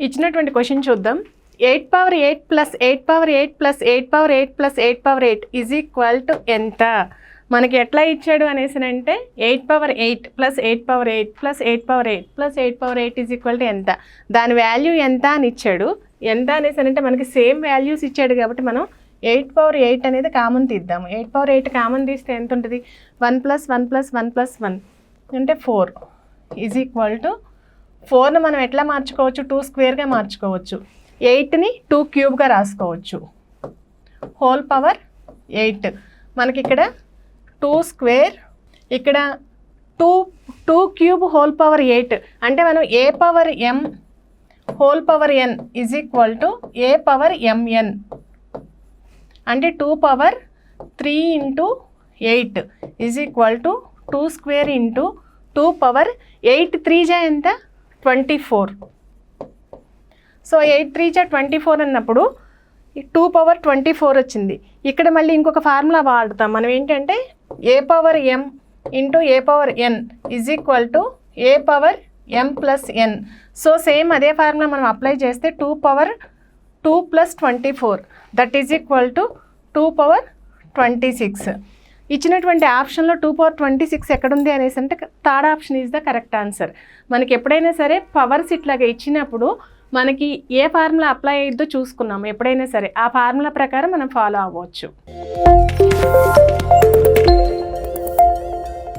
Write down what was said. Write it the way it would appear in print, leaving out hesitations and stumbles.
ఇచ్చినటువంటి క్వశ్చన్ చూద్దాం. 8 power 8 plus 8 power 8 plus 8 power 8 plus 8 power 8 is equal to ఎంత? మనకి ఎట్లా ఇచ్చాడు అనేసి అంటే 8 power 8 plus 8 power 8 plus 8 power 8 plus 8 power 8 is equal to ఎంత? దాని వాల్యూ ఎంత అని ఇచ్చాడు. ఎంత అనేసి అంటే మనకి సేమ్ వాల్యూస్ ఇచ్చాడు కాబట్టి మనం 8 పవర్ 8 అనేది కామన్ తీద్దాము. 8 పవర్ 8 కామన్ తీస్తే ఎంత ఉంటుంది? 1 ప్లస్ 1 ప్లస్ 1 ప్లస్ 1 అంటే 4 ఈజ్ ఈక్వల్ టు 4ను మనం ఎట్లా మార్చుకోవచ్చు? 2 స్క్వేర్గా మార్చుకోవచ్చు. 8ని 2 క్యూబ్గా రాసుకోవచ్చు. హోల్ పవర్ 8 మనకి ఇక్కడ 2 స్క్వేర్, ఇక్కడ 2 క్యూబ్ హోల్ పవర్ 8 అంటే మనం a power m whole power n is equal to a power mn అంటే 2 power 3 into 8 is equal to 2 square into 2 power 8 3 జా ఎంత? 24. సో 8 3 జా 24 అన్నప్పుడు 2 పవర్ 24 వచ్చింది. ఇక్కడ మళ్ళీ ఇంకొక ఫార్ములా వాడతాం మనం. ఏంటంటే a power m into a power n is equal to a power m plus n. So same అదే ఫార్ములా మనం అప్లై చేస్తే 2 power 2 plus 24 that is equal to 2 power 26. ఇచ్చినటువంటి ఆప్షన్లో 2 పవర్ 26 ఎక్కడుంది అనేసి అంటే third option is the correct answer. మనకి ఎప్పుడైనా సరే పవర్స్ ఇట్లాగా ఇచ్చినప్పుడు మనకి ఏ ఫార్ములా అప్లై అయ్యిద్దో చూసుకున్నాము. ఎప్పుడైనా సరే ఆ ఫార్ములా ప్రకారం మనం ఫాలో అవ్వచ్చు.